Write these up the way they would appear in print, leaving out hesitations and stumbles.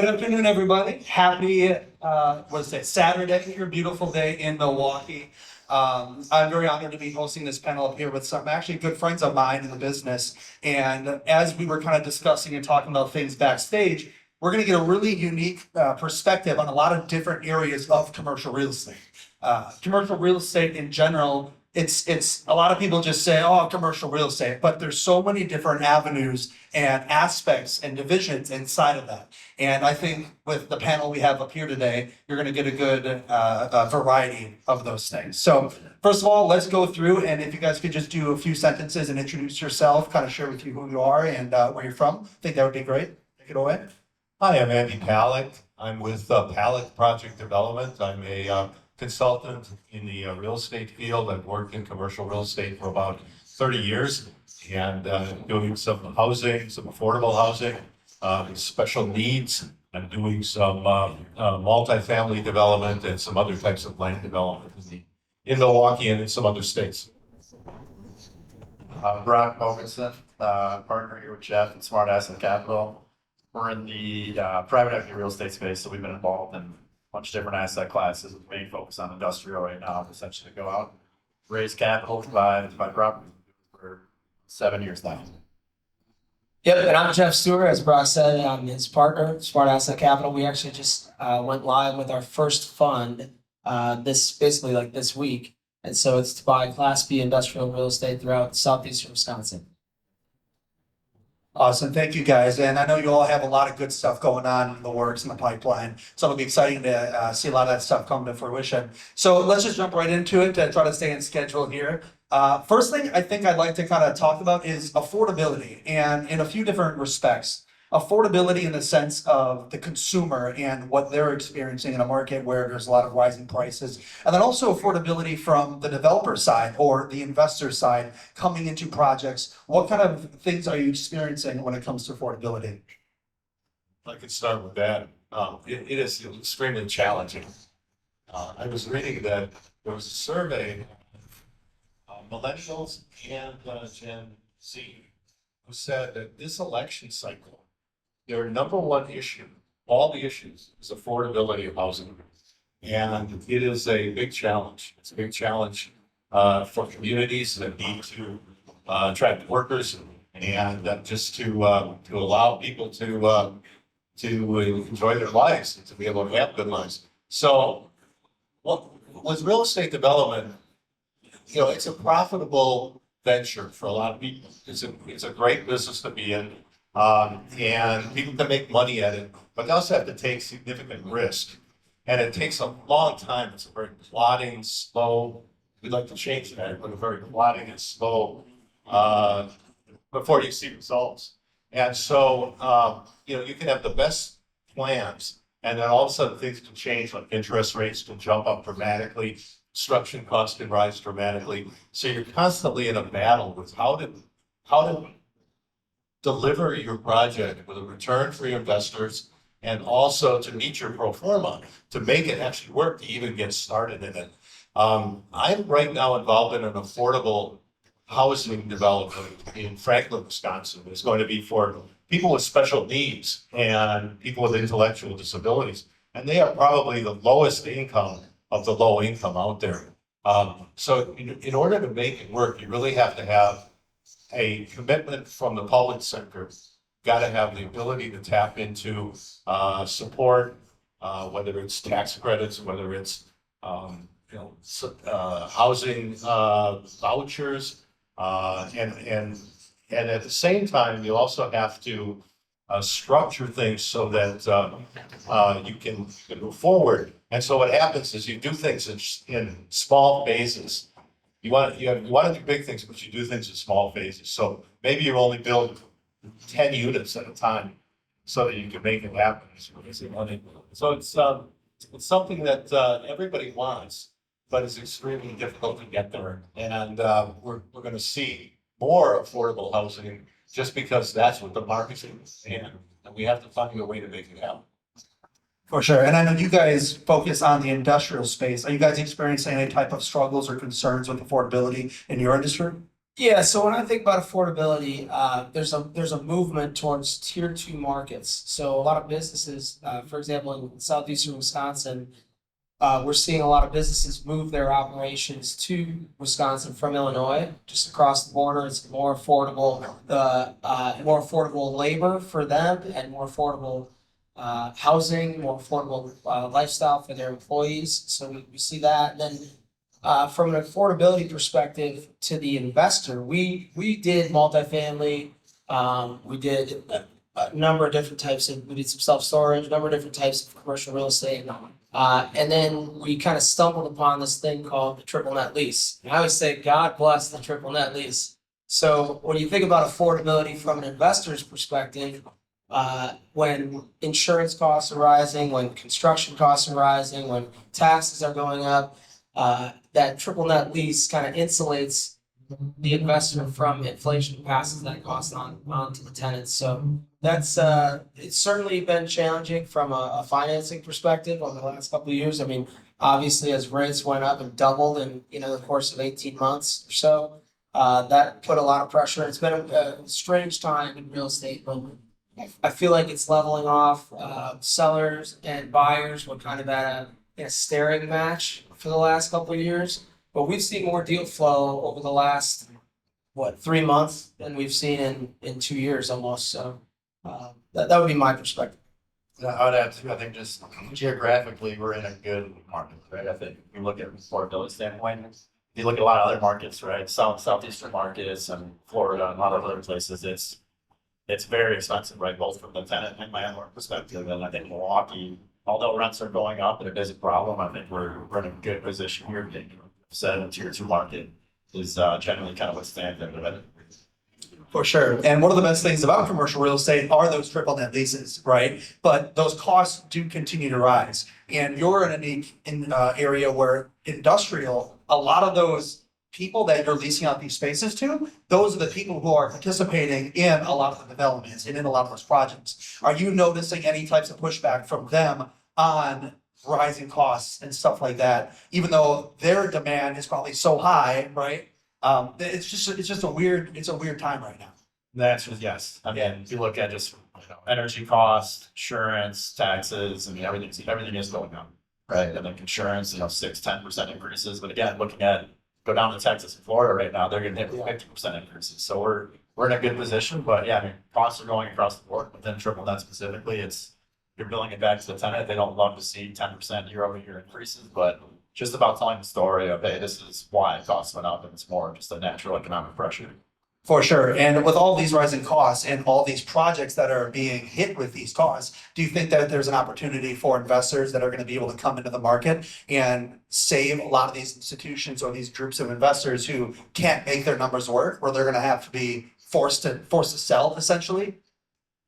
Good afternoon, everybody. Happy, Saturday, your beautiful day in Milwaukee. I'm very honored to be hosting this panel up here with some actually good friends of mine in the business. And as we were kind of discussing and talking about things backstage, we're going to get a really unique perspective on a lot of different areas of commercial real estate. Commercial real estate in general, it's a lot of people just say, oh, commercial real estate, but there's so many different avenues and aspects and divisions inside of that. And I think with the panel we have up here today, you're going to get a good variety of those things. So first of all, let's go through, and if you guys could just do a few sentences and introduce yourself, kind of share with you who you are and where you're from, I think that would be great. Take it away. Hi, I'm Andy Palec. I'm with Palec Project Development. I'm a consultant in the real estate field. I've worked in commercial real estate for about 30 years and doing some housing, some affordable housing, special needs. I'm doing some multifamily development and some other types of land development in Milwaukee and in some other states. Mogensen, partner here with Geoff and Smart Asset Capital. We're in the private equity real estate space, so we've been involved in a bunch of different asset classes with main focus on industrial right now, essentially to go out, raise capital to buy property for 7 years now. Yep, and I'm Geoff Stuhr. As Brock said, I'm his partner, Smart Asset Capital. We actually just went live with our first fund this week. And so it's to buy Class B industrial real estate throughout southeastern Wisconsin. Awesome. Thank you, guys. And I know you all have a lot of good stuff going on in the works in the pipeline. So it'll be exciting to see a lot of that stuff come to fruition. So let's just jump right into it to try to stay in schedule here. First thing I think I'd like to kind of talk about is affordability, and in a few different respects. Affordability in the sense of the consumer and what they're experiencing in a market where there's a lot of rising prices. And then also affordability from the developer side or the investor side coming into projects. What kind of things are you experiencing when it comes to affordability? I could start with that. It is extremely challenging. I was reading that there was a survey of millennials and Gen Z who said that this election cycle, their number one issue, all the issues, is affordability of housing. And it is a big challenge. It's a big challenge for communities that need to attract workers and just to allow people to enjoy their lives and to be able to have good lives. So with real estate development, it's a profitable venture for a lot of people. It's a great business to be in. And people can make money at it, but they also have to take significant risk. And it takes a long time. It's a very plodding, slow, we'd like to change that, but a very plodding and slow before you see results. And so, you can have the best plans, and then all of a sudden things can change, like interest rates can jump up dramatically, construction costs can rise dramatically. So you're constantly in a battle with how to deliver your project with a return for your investors and also to meet your pro forma, to make it actually work, to even get started in it. I'm right now involved in an affordable housing development in Franklin, Wisconsin. It's going to be for people with special needs and people with intellectual disabilities. And they are probably the lowest income of the low income out there. So in order to make it work, you really have to have a commitment from the public sector. Got to have the ability to tap into support, whether it's tax credits, whether it's housing vouchers, and at the same time, you also have to structure things so that you can move forward. And so what happens is you do things in small phases. You want to do big things, but you do things in small phases. So maybe you only build 10 units at a time so that you can make it happen. So it's something that everybody wants, but it's extremely difficult to get there. And we're going to see more affordable housing just because that's what the market's in, and we have to find a way to make it happen. For sure. And I know you guys focus on the industrial space. Are you guys experiencing any type of struggles or concerns with affordability in your industry? Yeah, so when I think about affordability, there's a movement towards tier two markets. So a lot of businesses, for example, in southeastern Wisconsin, we're seeing a lot of businesses move their operations to Wisconsin from Illinois, just across the border. It's more affordable labor for them and more affordable housing, more affordable lifestyle for their employees. So we see that. And then from an affordability perspective to the investor, we did multifamily. We did a number of different types of, we did some self-storage, a number of different types of commercial real estate. And then we kind of stumbled upon this thing called the triple net lease. And I always say, God bless the triple net lease. So when you think about affordability from an investor's perspective, when insurance costs are rising, when construction costs are rising, when taxes are going up, that triple net lease kind of insulates the investor from inflation, passes that cost on to the tenants. So that's it's certainly been challenging from a financing perspective over the last couple of years. I mean, obviously as rates went up and doubled in the course of 18 months or so, that put a lot of pressure. It's been a strange time in real estate, but I feel like it's leveling off. Sellers and buyers were kind of at a staring match for the last couple of years. But we've seen more deal flow over the last, 3 months than we've seen in 2 years almost. So that would be my perspective. Yeah, I would add too, I think just geographically, we're in a good market, right? I think if you look at it from a affordability standpoint, if you look at a lot of other markets, right? Southeastern markets and Florida and a lot of other places, it's very expensive, right? Both from the tenant and landlord perspective. And I think Milwaukee, although rents are going up and it is a problem, I think we're in a good position here. Set in a tier two market is generally kind of what stands out of it. For sure. And one of the best things about commercial real estate are those triple net leases, right? But those costs do continue to rise. And you're in a unique area where industrial, a lot of those people that you're leasing out these spaces to, those are the people who are participating in a lot of the developments and in a lot of those projects. Are you noticing any types of pushback from them on rising costs and stuff like that, even though their demand is probably so high, right? It's just a weird time right now. The answer is yes. I mean, if you look at just energy costs, insurance, taxes, I mean everything is going up, right? I think insurance, 6-10% increases. But again, go down to Texas and Florida right now, they're gonna hit 50% increases. So we're in a good position, but yeah, I mean costs are going across the board, within triple net specifically, you're billing it back to the tenant. They don't love to see 10% year-over-year increases, but just about telling the story of, hey, this is why costs went up, and it's more just a natural economic pressure. For sure. And with all these rising costs and all these projects that are being hit with these costs, do you think that there's an opportunity for investors that are going to be able to come into the market and save a lot of these institutions or these groups of investors who can't make their numbers work, where they're going to have to be forced to sell essentially?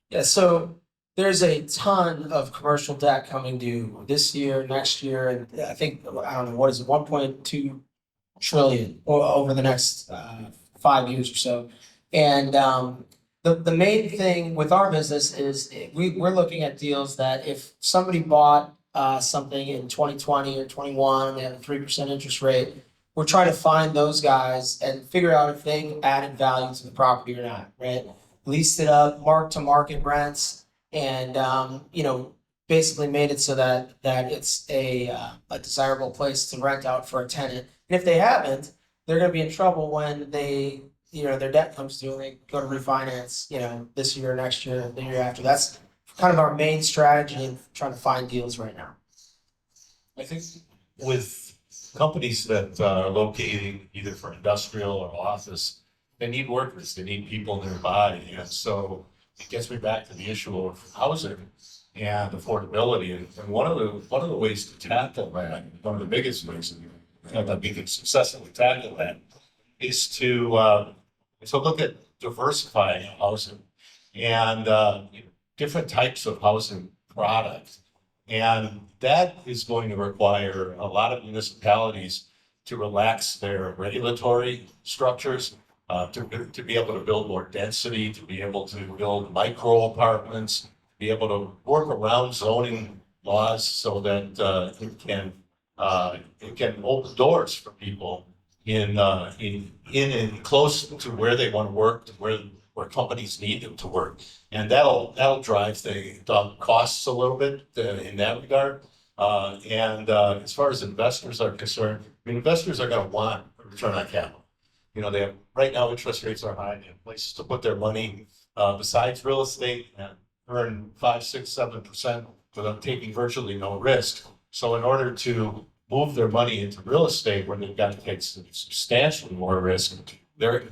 Yeah, so there's a ton of commercial debt coming due this year, next year, and I think, I don't know, what is it, 1.2 trillion over the next 5 years or so. And the main thing with our business is we're looking at deals that if somebody bought something in 2020 or 21, they have a 3% interest rate, we're trying to find those guys and figure out if they added value to the property or not, right? Leased it up, marked to market rents, and basically made it so that it's a desirable place to rent out for a tenant. And if they haven't, they're going to be in trouble when their debt comes due and they go to refinance, this year, next year, the year after. That's kind of our main strategy in trying to find deals right now. I think with companies that are locating either for industrial or office, they need workers, they need people nearby. And so it gets me back to the issue of housing and affordability. And one of the ways to tackle that, one of the biggest ways that we can successfully tackle that, is to look at diversifying housing and different types of housing products. And that is going to require a lot of municipalities to relax their regulatory structures, to be able to build more density, to be able to build micro apartments, be able to work around zoning laws so that it can open doors for people in close to where they want to work, to where companies need them to work. And that'll drive the costs a little bit in that regard. As far as investors are concerned, I mean, investors are going to want a return on capital. They have, right now, interest rates are high, they have places to put their money, besides real estate, and earn 5, 6, 7% without taking virtually no risk. So in order to move their money into real estate where they've got to take substantially more risk, they're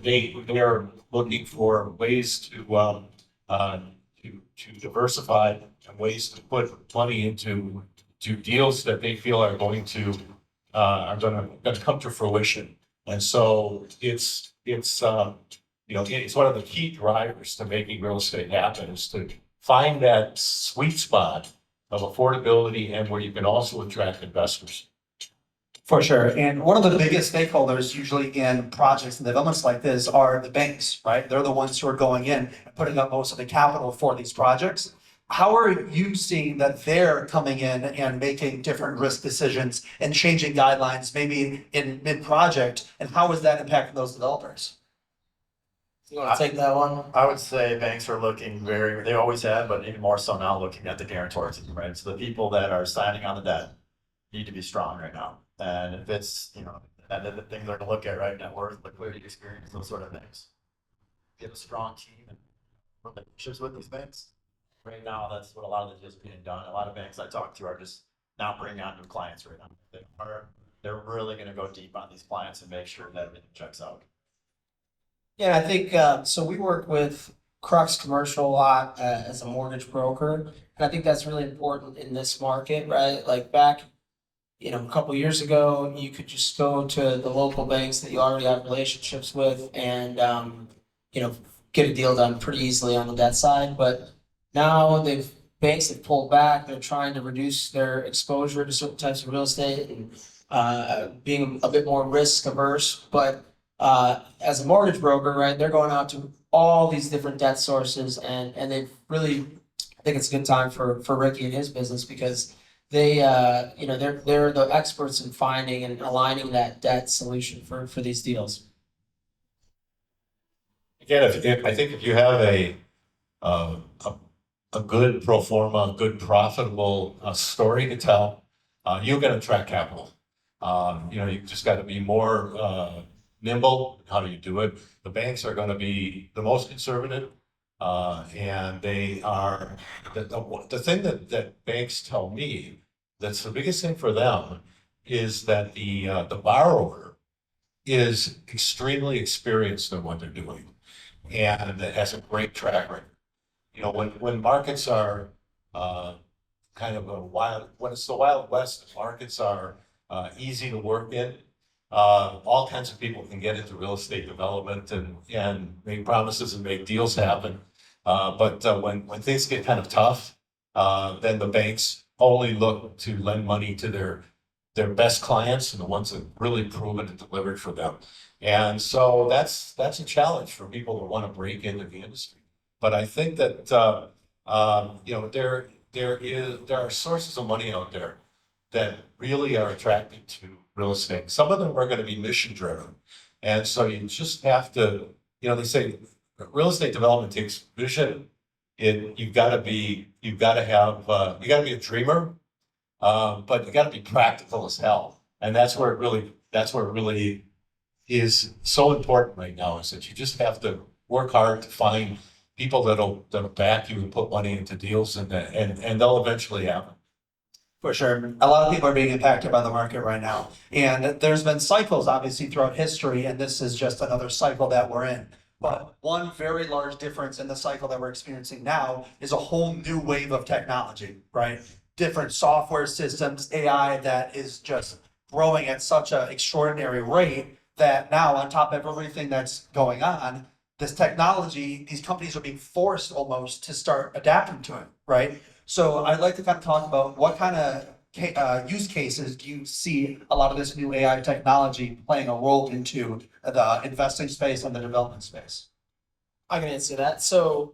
looking for ways to diversify and ways to put money into deals that they feel are going to come to fruition. And so it's one of the key drivers to making real estate happen, is to find that sweet spot of affordability and where you can also attract investors. For sure. And one of the biggest stakeholders usually in projects and developments like this are the banks, right? They're the ones who are going in and putting up most of the capital for these projects. How are you seeing that they're coming in and making different risk decisions and changing guidelines maybe in mid-project? And how is that impacting those developers? You want to take that one? I would say banks are looking they always have, but even more so now, looking at the guarantors, right? So the people that are signing on the debt need to be strong right now. And if it's, and the things they're gonna look at, right? Net worth, liquidity, experience, those sort of things. If you have a strong team and relationships with these banks, right now, that's what a lot of the deals are being done. A lot of banks I talk to are just not bringing on new clients right now. They're really gonna go deep on these clients and make sure that everything checks out. Yeah, I think, so we work with Crux Commercial a lot as a mortgage broker. And I think that's really important in this market, right? Like back, a couple years ago, you could just go to the local banks that you already have relationships with and, get a deal done pretty easily on the debt side. But now banks have pulled back. They're trying to reduce their exposure to certain types of real estate and being a bit more risk averse. But as a mortgage broker, right, they're going out to all these different debt sources, and they've really, I think it's a good time for Ricky and his business, because they're the experts in finding and aligning that debt solution for these deals. Again, I think if you have a good pro forma, good profitable story to tell, you're going to attract capital. You just got to be more nimble. How do you do it? The banks are going to be the most conservative, and they are the thing that banks tell me that's the biggest thing for them is that the borrower is extremely experienced in what they're doing, and it has a great track record. When markets are kind of when it's the Wild West, markets are easy to work in. All kinds of people can get into real estate development and make promises and make deals happen. But when things get kind of tough, then the banks only look to lend money to their best clients and the ones that really proven and delivered for them. And so that's a challenge for people that want to break into the industry. But I think that there are sources of money out there that really are attracted to real estate. Some of them are going to be mission driven. And so you just have to, they say real estate development takes vision. You've got to be a dreamer, but you got to be practical as hell. And that's where it really is so important right now, is that you just have to work hard to find people that'll back you and put money into deals, and they'll eventually happen. For sure. A lot of people are being impacted by the market right now. And there's been cycles, obviously, throughout history, and this is just another cycle that we're in. But one very large difference in the cycle that we're experiencing now is a whole new wave of technology, right? Different software systems, AI, that is just growing at such an extraordinary rate that now, on top of everything that's going on, this technology, these companies are being forced almost to start adapting to it, right? So I'd like to kind of talk about what kind of use cases do you see a lot of this new AI technology playing a role into the investing space and the development space? I can answer that. So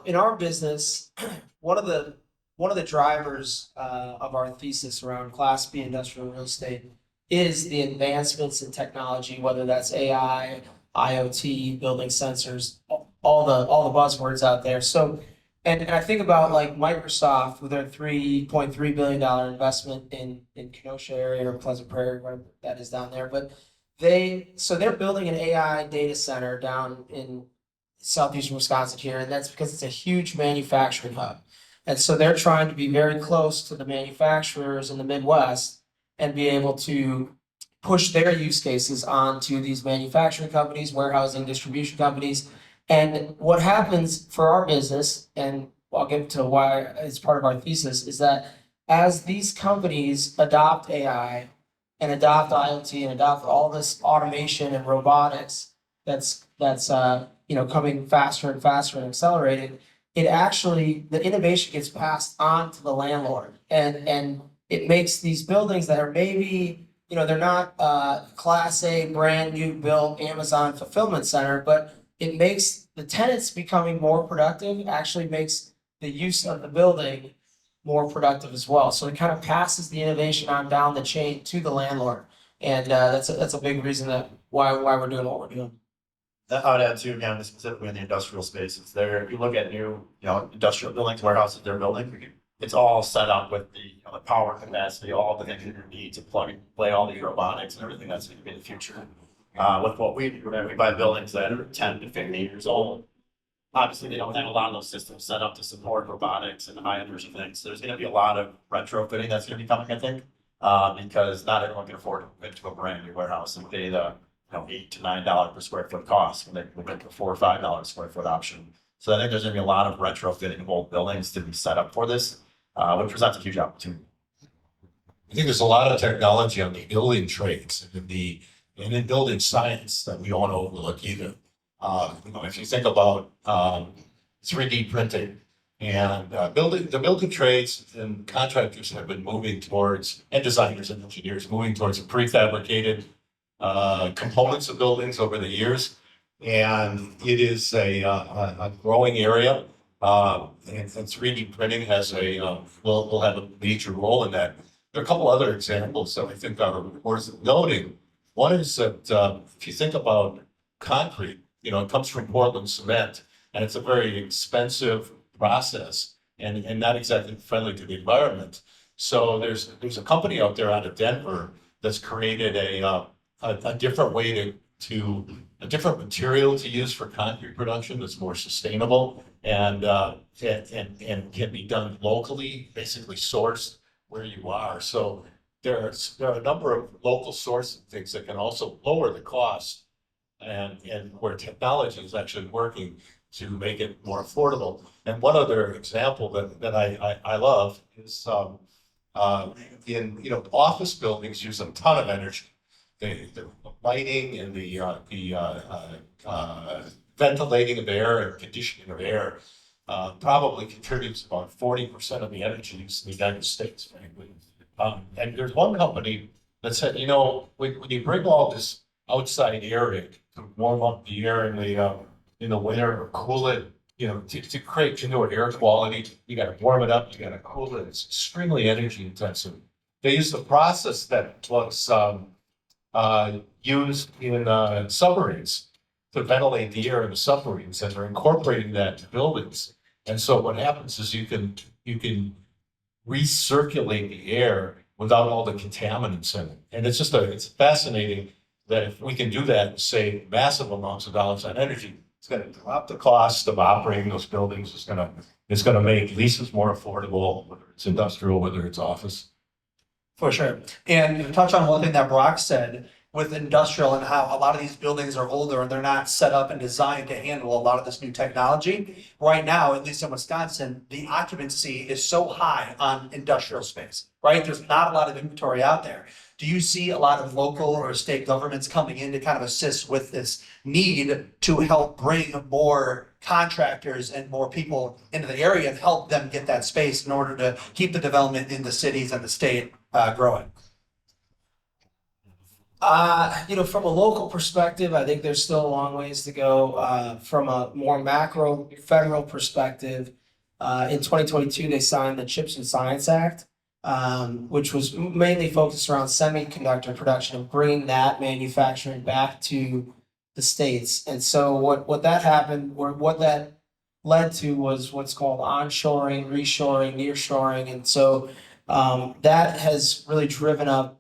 in our business, one of the drivers of our thesis around Class B industrial real estate is the advancements in technology, whether that's AI, IoT, building sensors, all the buzzwords out there. So, and I think about like Microsoft with their $3.3 billion investment in Kenosha area or Pleasant Prairie, whatever that is down there. But they're building an AI data center down in southeastern Wisconsin here, and that's because it's a huge manufacturing hub. And so they're trying to be very close to the manufacturers in the Midwest and be able to push their use cases onto these manufacturing companies, warehousing, distribution companies. And what happens for our business, and I'll get to why it's part of our thesis, is that as these companies adopt AI and adopt IoT and adopt all this automation and robotics that's coming faster and faster and accelerating, it actually, the innovation gets passed on to the landlord. And it makes these buildings that are maybe, they're not class A, brand new built Amazon fulfillment center, but it makes the tenants becoming more productive, actually makes the use of the building more productive as well. So it kind of passes the innovation on down the chain to the landlord. And that's a big reason that why we're doing what we're doing. I would add too, again, specifically in the industrial spaces, there, if you look at new, industrial buildings, warehouses they're building, it's all set up with the power capacity, all the things that you need to plug and play all these robotics and everything that's going to be in the future. With what we do, we buy buildings that are 10 to 15 years old. Obviously, they don't have a lot of those systems set up to support robotics and high energy things. So there's going to be a lot of retrofitting that's going to be coming, I think, because not everyone can afford to move into a brand new warehouse and pay the $8 to $9 per square foot cost when they can get the $4 or $5 square foot option. So I think there's going to be a lot of retrofitting of old buildings to be set up for this, which presents a huge opportunity. I think there's a lot of technology on the building trades and in building science that we don't overlook either. If you think about 3D printing and the building trades and contractors have been moving towards, and designers and engineers moving towards prefabricated components of buildings over the years, and it is a growing area. And 3D printing has will have a major role in that. There are a couple other examples that I think are worth noting. One is that if you think about concrete, it comes from Portland cement, and it's a very expensive process and not exactly friendly to the environment. So there's a company out there out of Denver that's created a different way a different material to use for concrete production that's more sustainable and can be done locally, basically sourced where you are. So there are a number of local source things that can also lower the cost and where technology is actually working to make it more affordable. And one other example that I love is in office buildings use a ton of energy. The lighting and the ventilating of air and conditioning of air probably contributes about 40% of the energy use in the United States, frankly. And there's one company that said, when you bring all this outside air in to warm up the air in the winter or cool it, to create indoor air quality, you got to warm it up, you got to cool it. It's extremely energy intensive. They used a process that was used in submarines to ventilate the air in the submarines, and they're incorporating that to buildings. And so what happens is you can recirculate the air without all the contaminants in it. And it's fascinating that if we can do that and save massive amounts of dollars on energy, it's going to drop the cost of operating those buildings. It's going to make leases more affordable, whether it's industrial, whether it's office. For sure. And to touch on one thing that Brock said with industrial and how a lot of these buildings are older and they're not set up and designed to handle a lot of this new technology. Right now, at least in Wisconsin, the occupancy is so high on industrial space, right? There's not a lot of inventory out there. Do you see a lot of local or state governments coming in to kind of assist with this need to help bring more contractors and more people into the area and help them get that space in order to keep the development in the cities and the state growing? From a local perspective, I think there's still a long ways to go. From a more macro federal perspective, in 2022, they signed the CHIPS and Science Act, which was mainly focused around semiconductor production and bringing that manufacturing back to the States. And so what that happened, or what that led to, was what's called onshoring, reshoring, nearshoring. And so that has really driven up,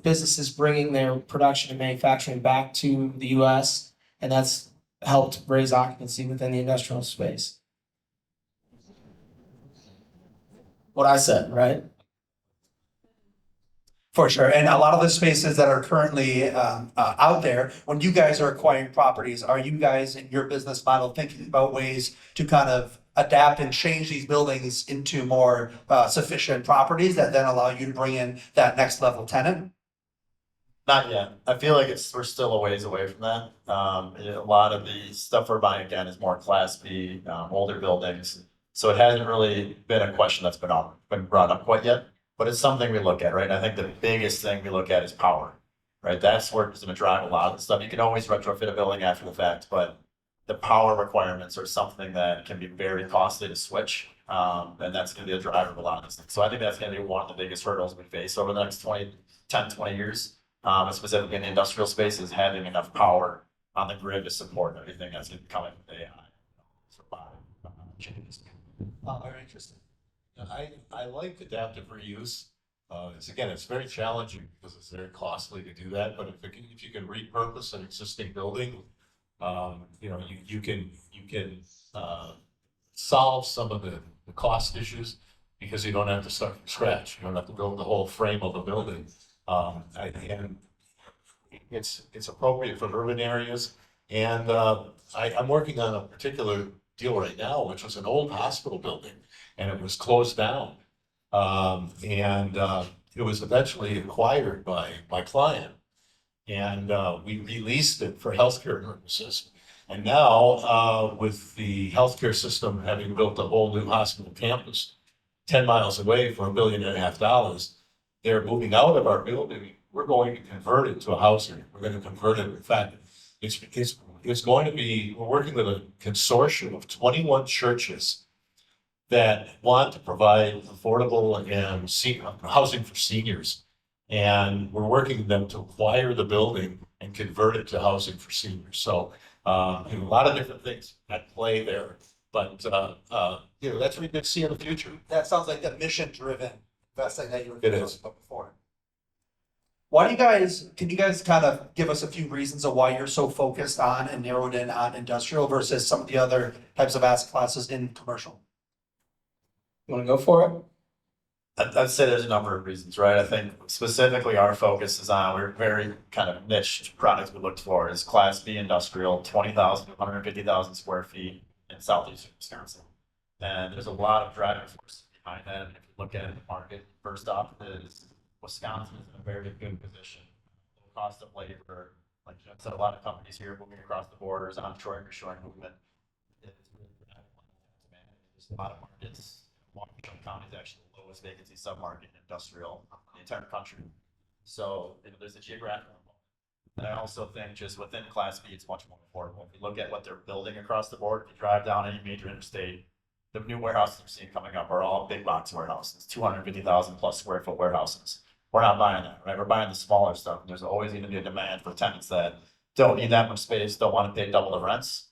businesses bringing their production and manufacturing back to the US, and that's helped raise occupancy within the industrial space. What I said, right? For sure. And a lot of the spaces that are currently out there, when you guys are acquiring properties, are you guys in your business model thinking about ways to kind of adapt and change these buildings into more sufficient properties that then allow you to bring in that next level tenant? Not yet. I feel like we're still a ways away from that. A lot of the stuff we're buying again is more Class B, older buildings. So it hasn't really been a question that's been brought up quite yet, but it's something we look at, right? And I think the biggest thing we look at is power, right? That's where it's going to drive a lot of the stuff. You can always retrofit a building after the fact, but the power requirements are something that can be very costly to switch. And that's going to be a driver of a lot of this thing. So I think that's going to be one of the biggest hurdles we face over the next 20 years. Specifically in the industrial space, is having enough power on the grid to support everything that's going to be coming with AI. Changes. Very interesting. I like adaptive reuse. It's very challenging because it's very costly to do that. But if you can repurpose an existing building, you can solve some of the cost issues because you don't have to start from scratch. You don't have to build the whole frame of a building. And it's appropriate for urban areas. And I'm working on a particular deal right now, which was an old hospital building, and it was closed down. It was eventually acquired by my client, and we released it for healthcare purposes. And now, with the healthcare system having built a whole new hospital campus 10 miles away for $1.5 billion, they're moving out of our building. We're going to convert it to a housing. We're going to convert it. In fact, it's going to be, we're working with a consortium of 21 churches that want to provide affordable and housing for seniors. And we're working with them to acquire the building and convert it to housing for seniors. So a lot of different things at play there. But that's what we could see in the future. That sounds like the mission-driven investing that you were It talking is. about before. Can you guys kind of give us a few reasons of why you're so focused on and narrowed in on industrial versus some of the other types of asset classes in commercial? You want to go for it? I'd say there's a number of reasons, right? I think specifically our focus is on, we're very kind of niche products we looked for is Class B industrial, 20,000 to 150,000 square feet in southeastern Wisconsin. And there's a lot of driving forces behind that. And if you look at the market, first off, is Wisconsin is in a very good position. Low cost of labor, like Jeff said, a lot of companies here moving across the borders, onshoring, reshoring movement. There's a lot of markets. Washington County is actually the lowest vacancy submarket in industrial in the entire country. So there's a geographic component. And I also think just within Class B, it's much more affordable. If you look at what they're building across the board, if you drive down any major interstate, the new warehouses we're seeing coming up are all big box warehouses, 250,000 plus square foot warehouses. We're not buying that, right? We're buying the smaller stuff. And there's always going to be a demand for tenants that don't need that much space, don't want to pay double the rents,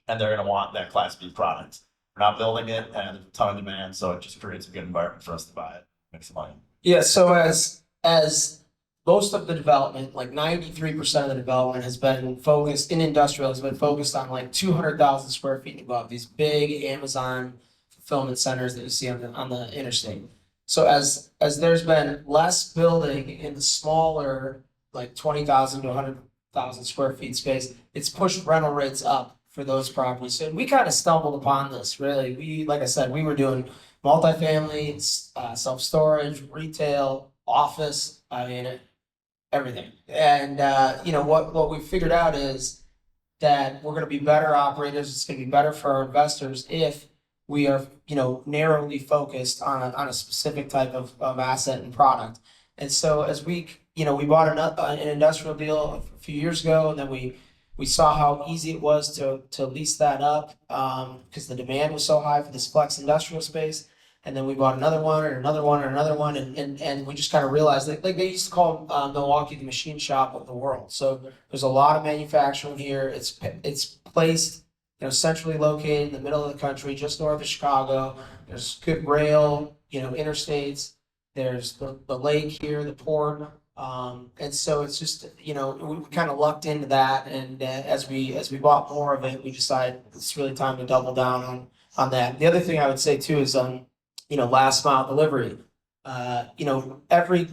and they're going to want that Class B product. We're not building it, and there's a ton of demand, so it just creates a good environment for us to buy it, make some money. Yeah. So as most of the development, like 93% of the development has been focused in industrial, has been focused on like 200,000 square feet and above, these big Amazon fulfillment centers that you see on the interstate. So as there's been less building in the smaller, like 20,000 to 100,000 square feet space, it's pushed rental rates up for those properties. So we kind of stumbled upon this, really. Like I said, we were doing multifamily, self-storage, retail, office, everything. And, what we figured out is that we're going to be better operators. It's going to be better for our investors if we are, narrowly focused on a specific type of asset and product. And so as we bought an industrial deal a few years ago, and then we saw how easy it was to lease that up because the demand was so high for this flex industrial space. And then we bought another one and another one and another one, and we just kind of realized that, like they used to call Milwaukee the machine shop of the world. So there's a lot of manufacturing here. It's placed, centrally located in the middle of the country, just north of Chicago. There's good rail, interstates. There's the lake here, the port. And so it's just, we kind of lucked into that. And as we bought more of it, we decided it's really time to double down on that. The other thing I would say too is, last mile delivery. Every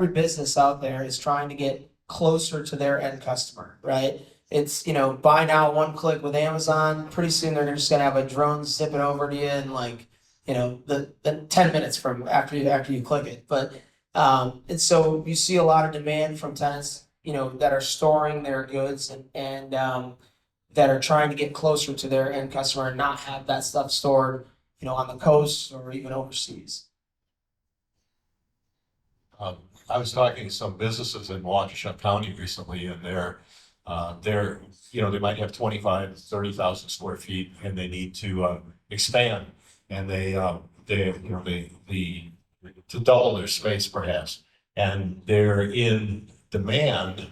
business out there is trying to get closer to their end customer, right? It's, buy now, one click with Amazon. Pretty soon they're just gonna have a drone zip it over to you in like, the 10 minutes from after you click it. But and so you see a lot of demand from tenants, that are storing their goods and that are trying to get closer to their end customer and not have that stuff stored, on the coast or even overseas. I was talking to some businesses in Waukesha County recently, and they're, they might have 25, 30,000 square feet, and they need to expand, and they to double their space perhaps, and they're in demand,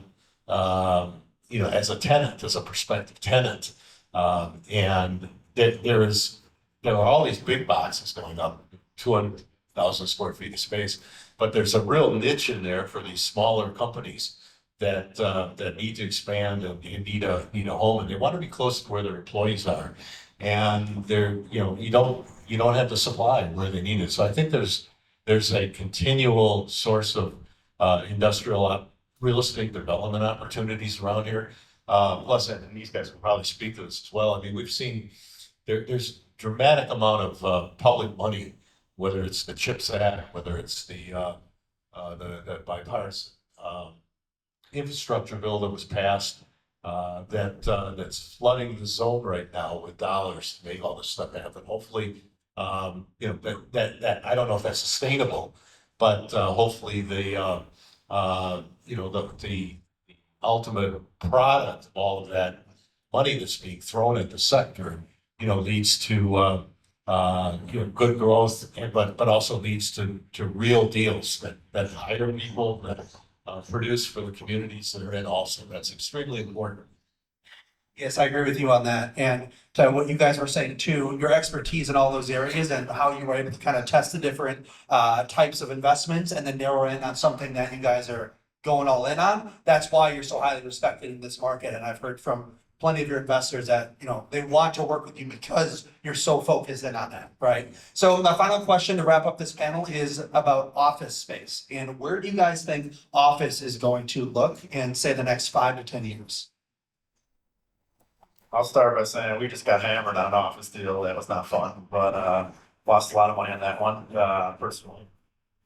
as a tenant, as a prospective tenant, and there are all these big boxes going up, 200,000 square feet of space, but there's a real niche in there for these smaller companies that need to expand and need a home, and they want to be close to where their employees are, and you don't have the supply where they need it. So I think there's a continual source of industrial real estate development opportunities around here. Plus, and these guys will probably speak to this as well. I mean, we've seen there's dramatic amount of public money, whether it's the CHIPS Act, whether it's the bipartisan infrastructure bill that was passed, that's flooding the zone right now with dollars to make all this stuff happen. Hopefully, that I don't know if that's sustainable, but hopefully the ultimate product of all of that money that's being thrown at the sector, leads to good growth, but also leads to real deals that hire people, that produce for the communities that are in. Also, that's extremely important. Yes, I agree with you on that. And to what you guys were saying too, your expertise in all those areas and how you were able to kind of test the different types of investments and then narrow in on something that you guys are going all in on. That's why you're so highly respected in this market. And I've heard from plenty of your investors that, they want to work with you because you're so focused in on that, right? So my final question to wrap up this panel is about office space. And where do you guys think office is going to look in, say, the next 5 to 10 years? I'll start by saying we just got hammered on an office deal. That was not fun, but lost a lot of money on that one, personally.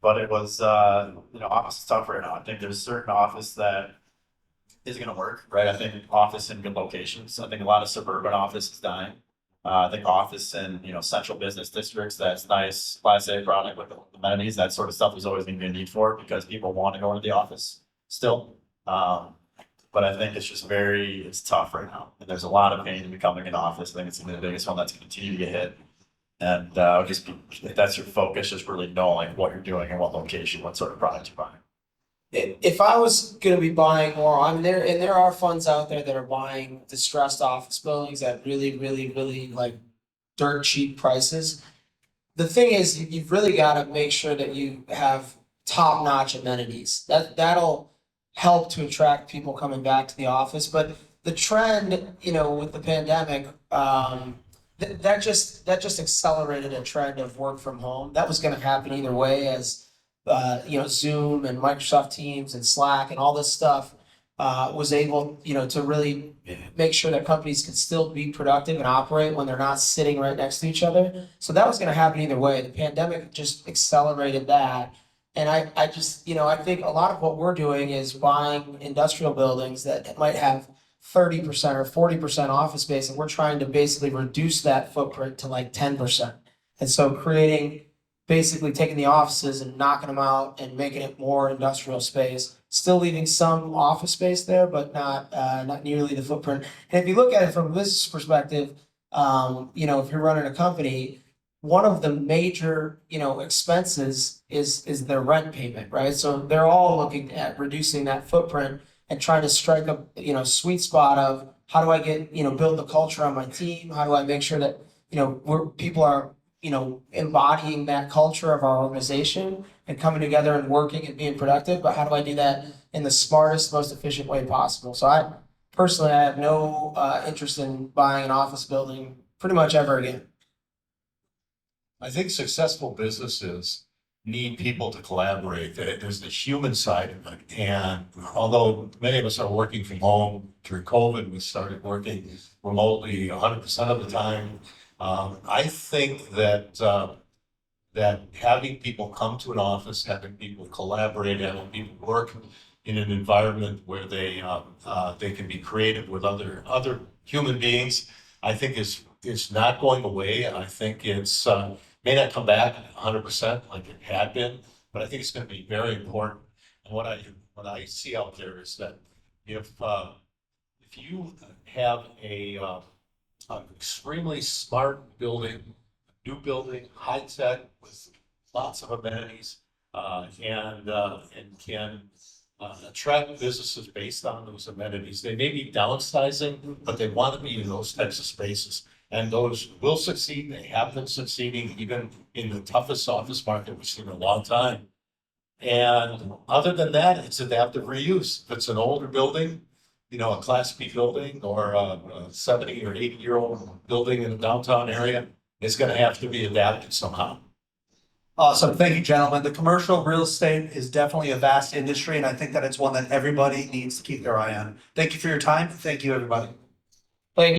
But it was, office is tough right now. I think there's certain office that is going to work, right? I think office in good locations. I think a lot of suburban office is dying. I think office in, central business districts, that's nice, Class A product with the amenities, that sort of stuff is always going to be a need for because people want to go into the office still. But I think it's tough right now. And there's a lot of pain in becoming an office. I think it's going to be the biggest one that's going to continue to get hit. And if that's your focus, just really knowing what you're doing and what location, what sort of product you're buying. If I was going to be buying more, there are funds out there that are buying distressed office buildings at really, really, really like dirt cheap prices. The thing is, you've really got to make sure that you have top-notch amenities. That'll help to attract people coming back to the office. But the trend, with the pandemic, that just accelerated a trend of work from home. That was going to happen either way, as Zoom and Microsoft Teams and Slack and all this stuff was able, to really make sure that companies could still be productive and operate when they're not sitting right next to each other. So that was going to happen either way. The pandemic just accelerated that. And I think a lot of what we're doing is buying industrial buildings that might have 30% or 40% office space, and we're trying to basically reduce that footprint to like 10%. And so basically taking the offices and knocking them out and making it more industrial space, still leaving some office space there, but not nearly the footprint. And if you look at it from a business perspective, if you're running a company, one of the major, expenses is their rent payment, right? So they're all looking at reducing that footprint and trying to strike a, sweet spot of how do I get, build the culture on my team? How do I make sure that, people are, embodying that culture of our organization and coming together and working and being productive, but how do I do that in the smartest, most efficient way possible? So I have no interest in buying an office building pretty much ever again. I think successful businesses need people to collaborate. There's the human side of it. And although many of us are working from home through COVID, we started working remotely 100% of the time. I think that having people come to an office, having people collaborate, having people work in an environment where they can be creative with other human beings, I think is not going away. I think it's may not come back 100% like it had been, but I think it's going to be very important. And what I see out there is that if you have an extremely smart building, new building, high tech with lots of amenities, and can attract businesses based on those amenities. They may be downsizing, but they want to be in those types of spaces. And those will succeed. They have been succeeding even in the toughest office market we've seen in a long time. And other than that, it's adaptive reuse. If it's an older building, a Class B building or a 70 or 80-year-old building in the downtown area, it's going to have to be adapted somehow. Awesome. Thank you, gentlemen. The commercial real estate is definitely a vast industry, and I think that it's one that everybody needs to keep their eye on. Thank you for your time. Thank you, everybody. Thank you.